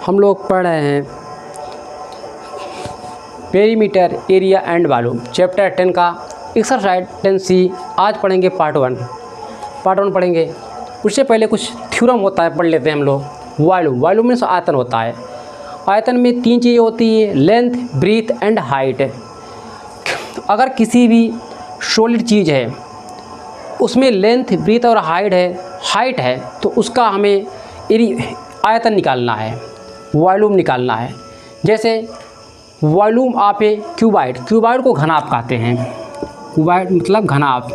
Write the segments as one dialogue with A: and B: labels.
A: हम लोग पढ़ रहे हैं perimeter, area and volume, chapter 10 का एक्सरसाइज 10C। आज पढ़ेंगे पार्ट 1 पढ़ेंगे। उससे पहले कुछ थ्योरम होता है, पढ़ लेते हैं हम लोग। वॉल्यूम मीन्स आयतन होता है। आयतन में 3 चीज़ें होती है, लेंथ, ब्रीथ एंड हाइट। अगर किसी भी सॉलिड चीज़ है उसमें लेंथ, ब्रीथ और हाइट है तो उसका हमें आयतन निकालना है, वॉल्यूम निकालना है। जैसे वॉल्यूम ऑफ ए क्यूबॉइड को घनाभ कहते हैं। क्यूबॉइड मतलब घनाभ।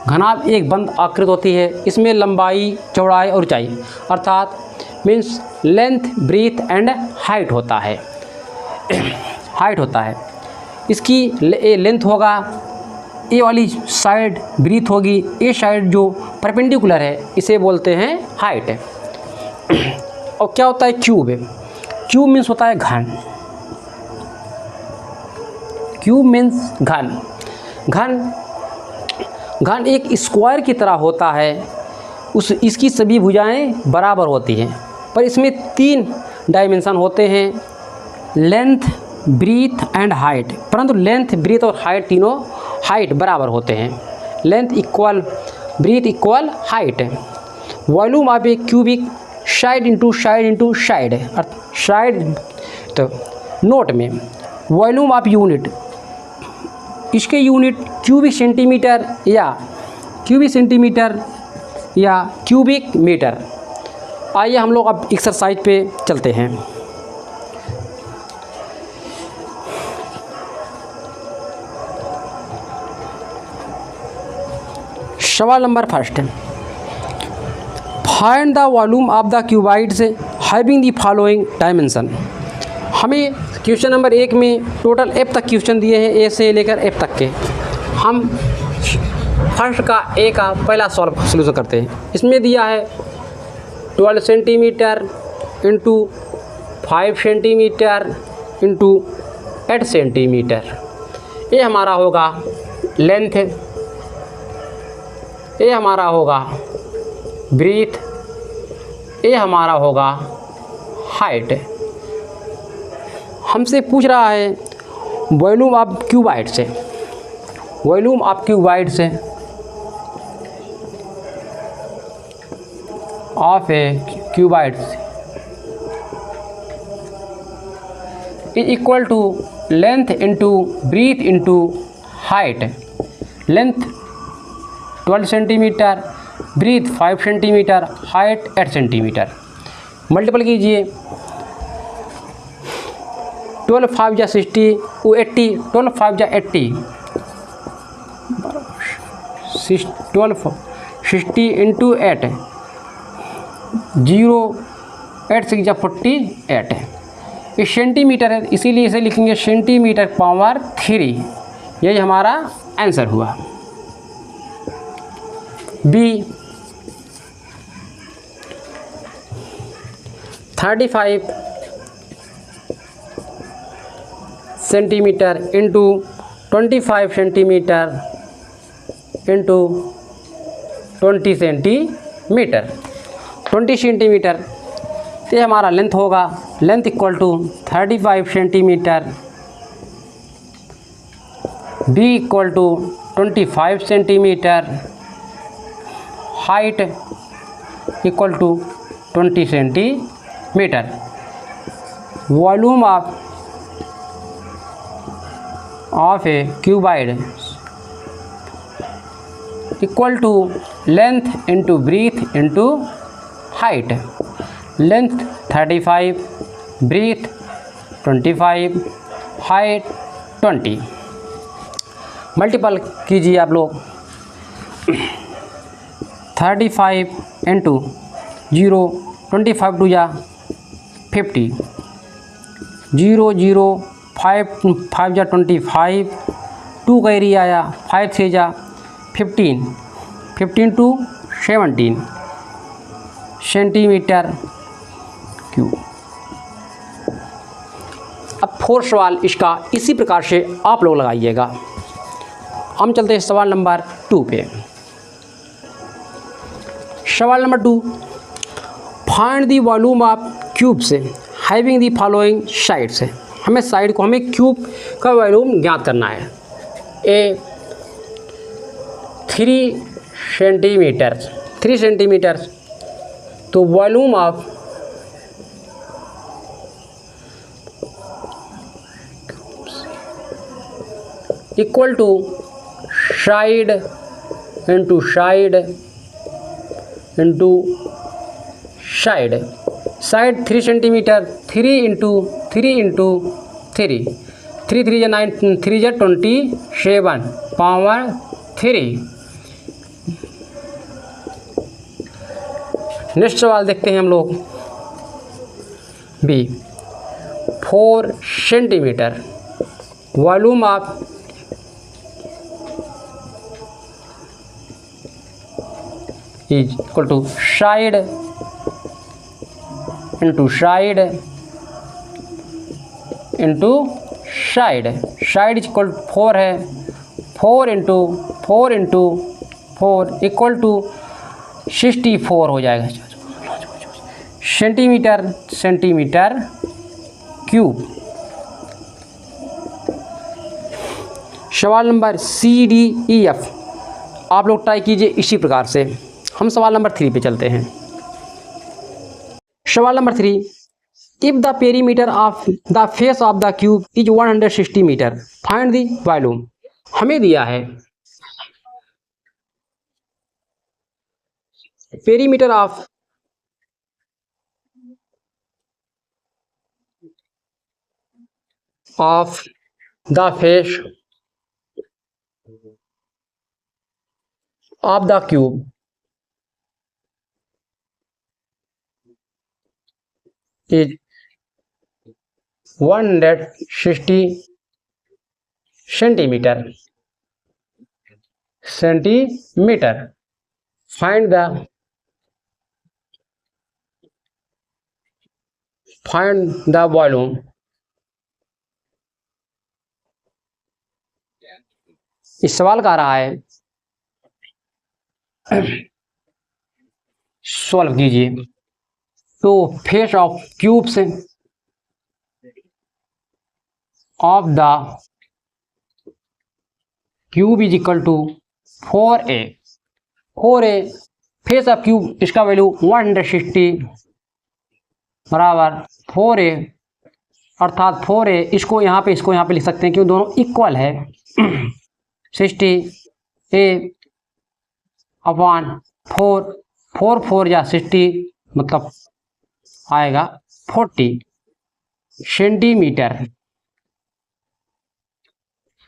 A: घनाभ एक बंद आकृति होती है, इसमें लंबाई, चौड़ाई और ऊंचाई अर्थात means length, breadth and height होता है। इसकी लेंथ होगा, ए वाली साइड ब्रीथ होगी, ए साइड जो परपेंडिकुलर है इसे बोलते हैं हाइट। और क्या होता है क्यूब मीन्स होता है घन। क्यूब मीन्स घन एक स्क्वायर की तरह होता है। इसकी सभी भुजाएं बराबर होती हैं, पर इसमें 3 डायमेंशन होते हैं, लेंथ, ब्रीथ एंड हाइट। परंतु लेंथ, ब्रीथ और हाइट तीनों हाइट बराबर होते हैं। Length equal breadth equal height. Volume of a cubic side into side तो नोट में वॉल्यूम ऑफ यूनिट, इसके यूनिट क्यूबिक सेंटीमीटर या क्यूबिक मीटर। आइए हम लोग अब एक्सरसाइज पे चलते हैं। सवाल नंबर 1, find the volume of the cuboids having the following dimension. हमें क्वेश्चन नंबर 1 में टोटल F तक क्वेश्चन दिए हैं, A से लेकर F तक के। हम फर्स्ट का A का पहला सॉल्यूशन करते हैं। इसमें दिया है 12 centimetre into 5 centimetre into 8 centimetre. ये हमारा होगा लेंथ, ये हमारा होगा ब्रीथ, ये हमारा होगा हाइट। हमसे पूछ रहा है वॉल्यूम ऑफ क्यूबॉइड से of a cuboid is equal to length into breadth into height. Length 12 centimetre, breadth 5 centimetre, height 8 centimetre. Multiple कीजिए, 12 5 जा 60, 80, 12 5 जा 80, 12 60 इंटू 8, 0 8 6 जा 48। ये सेंटीमीटर है, इसीलिए इसे लिखेंगे सेंटीमीटर पावर 3। यही हमारा आंसर हुआ। B 35 centimetre into 25 centimetre into 20 centimetre. 20 centimetre ये हमारा लेंथ होगा। Length equal to 35 centimetre, B equal to 25 centimetre, height equal to 20 centimetre. Volume of a cuboid equal to length into breadth into height. Length 35, breadth 25, height 20। Multiple कीजिए आप लोग। 35 into 0, 25 to जा 50, 0 0 5 जा 25, 2 carry आया, 5 से जा 15, 15 to 17 centimetre cube. अब 4 सवाल इसका इसी प्रकार से आप लोग लगाइएगा। हम चलते हैं सवाल नंबर 2 पे। सवाल number 2, find the volume of cube से हैविंग दी फॉलोइंग साइड्स है, हमें साइड को हमें क्यूब का वॉल्यूम ज्ञात करना है। ए 3 सेंटीमीटर, 3 सेंटीमीटर, तो volume of equal to side into side into side, side 3 centimetre, 3 into 3 3, 3 या 9, 3 या 27 पावर 3। नेक्स्ट सवाल देखते हैं हम लोग। B 4 centimetre, volume of is equal to side into side into side, side is equal to 4 है, 4 into 4 into 4 equal to 64 हो जाएगा सेंटीमीटर, सेंटीमीटर क्यूब। सवाल नंबर CDEF आप लोग ट्राई कीजिए इसी प्रकार से। हम सवाल नंबर 3 पे चलते हैं। सवाल नंबर 3, if the perimeter of the face of the cube is 160 metre find the volume. हमें दिया है perimeter of the face of the cube is 160 centimeter, find the volume। इस सवाल का आ रहा है सॉल्व कीजिए। तो फेस ऑफ क्यूब से of the cube is equal to 4a, 4a face of cube इसका वैल्यू 160 बराबर 4a, अर्थात 4a इसको यहाँ पे लिख सकते हैं क्यों दोनों इक्वल है 60a अपॉन 4, 4 या 60 मतलब आएगा 40 सेंटीमीटर।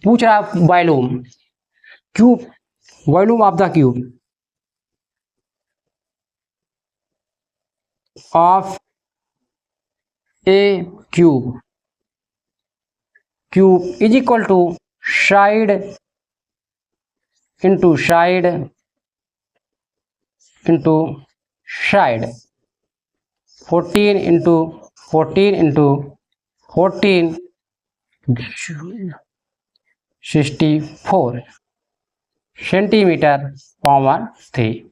A: पूछ रहा है volume cube, volume of the cube of a cube, cube is equal to side into side into side, 14 into 14 into 14 64 centimetre power 3।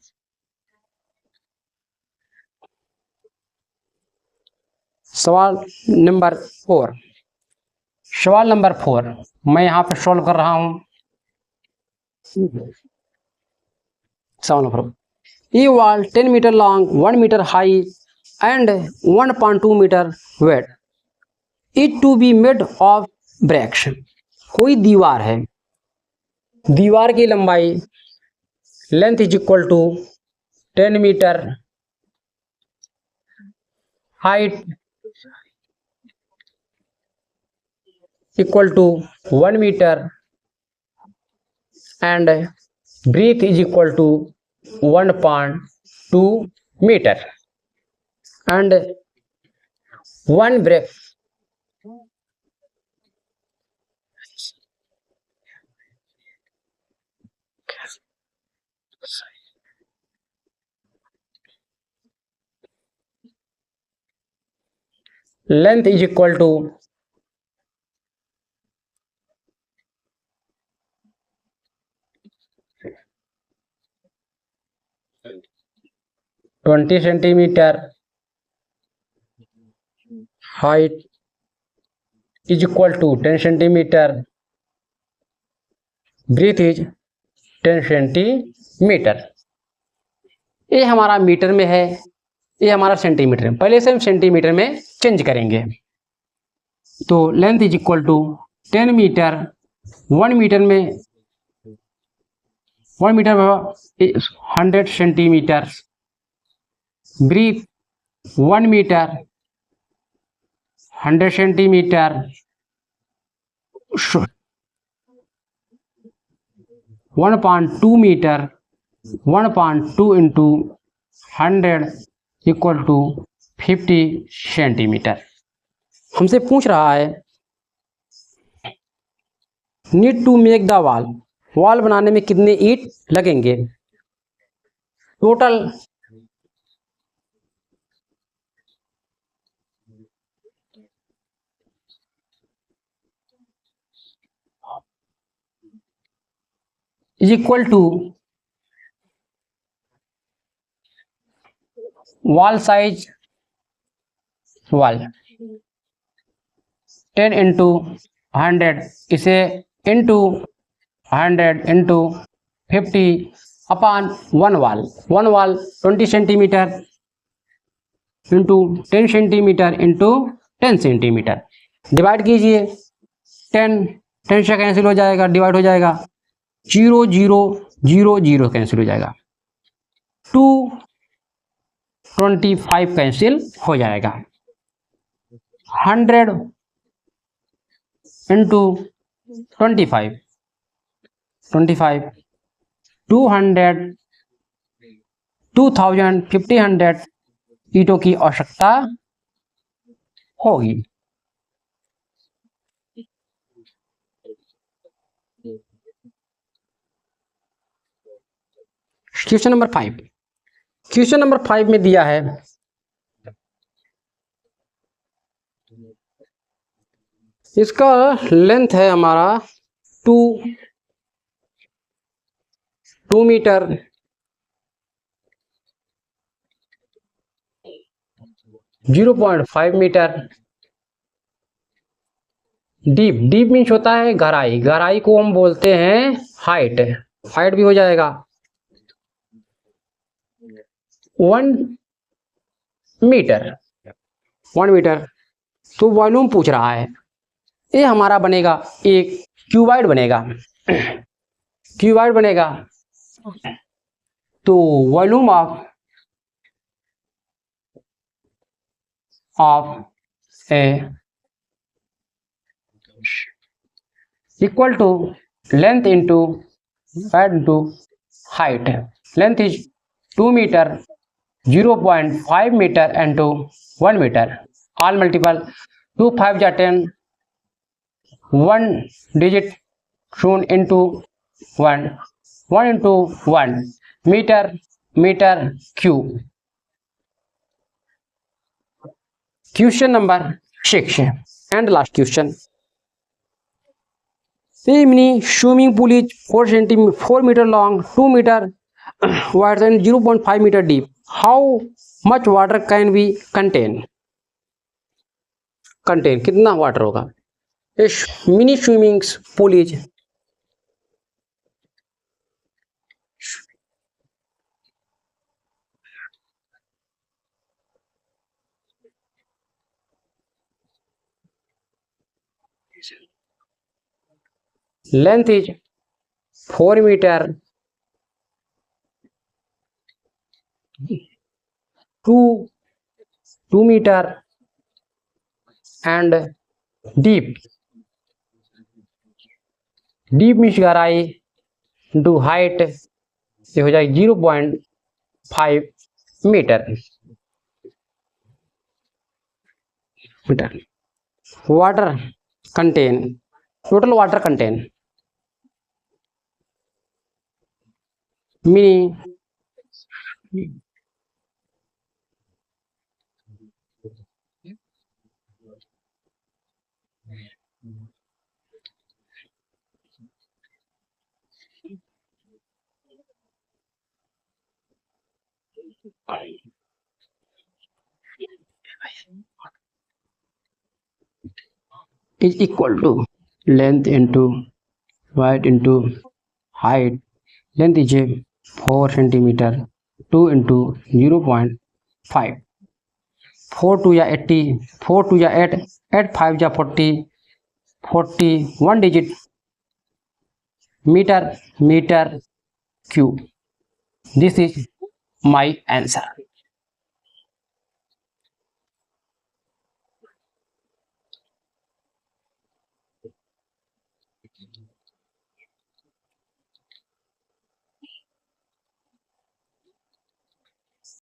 A: सवाल नंबर 4, सवाल नंबर 4 मैं यहाँ पे सॉल्व कर रहा हूँ। सवाल नंबर, a wall 10 metre long, 1 metre high and 1.2 meter wide it to be made of bricks। कोई दीवार है, दीवार की लंबाई length is equal to 10 metre, height equal to 1 metre and breadth is equal to 1.2 metre and 1 brick length is equal to 20 centimetre height is equal to 10 centimeter, breadth is 10 centimetre. ये हमारा metre में है, ये हमारा centimetre में। पहले से हम सेंटीमीटर में चेंज करेंगे। तो length is equal to 10 metre, 1 metre में 100 centimetre, breadth 1 metre 100 centimetre, 1.2 metre 1.2 into 100 equal to 50 centimetre. हमसे पूछ रहा है need to make the wall बनाने में कितने ईंट लगेंगे। Total is equal to wall size, wall 10 into 100, इसे into 100 into 50 upon one wall 20 centimetre into 10 centimetre into 10 centimetre. Divide कीजिए, 10 से कैंसिल हो जाएगा, डिवाइड हो जाएगा, 0 0 0 0 कैंसिल हो जाएगा, 225 कैंसिल हो जाएगा, 100 इंटू 25 200 2000 1500 ईंटों की आवश्यकता होगी। क्वेश्चन नंबर 5, क्वेश्चन नंबर 5 में दिया है इसका लेंथ है हमारा 2 मीटर, 0.5 मीटर, डीप मीन्स होता है गहराई को हम बोलते हैं हाइट भी हो जाएगा, 1 मीटर। तो वॉल्यूम पूछ रहा है, ये हमारा बनेगा एक क्यूबाइड बनेगा। तो volume of a equal to length into height. Length is 2 metre, 0.5 metre into 1 metre, all multiple 2 5 जा 10, 1 डिजिट शून्य into 1 into 1 metre cube. Question number 6 and last question. A mini swimming pool is 4 meter long, 2 meter wide and 0.5 meter deep. How much water can we contain? कितना water होगा? A mini swimming pool is length is 4 meter, 2 meter and deep means गहराई into height, ये हो जाएगी 0.5 metre. Water content, total water content mini is equal to length into width into height. Length is a 4 centimeter, 2 into 0.5. 4 2 या 80, 4 2 या 8, 8 5 या 40, 1 digit meter cube. This is my answer.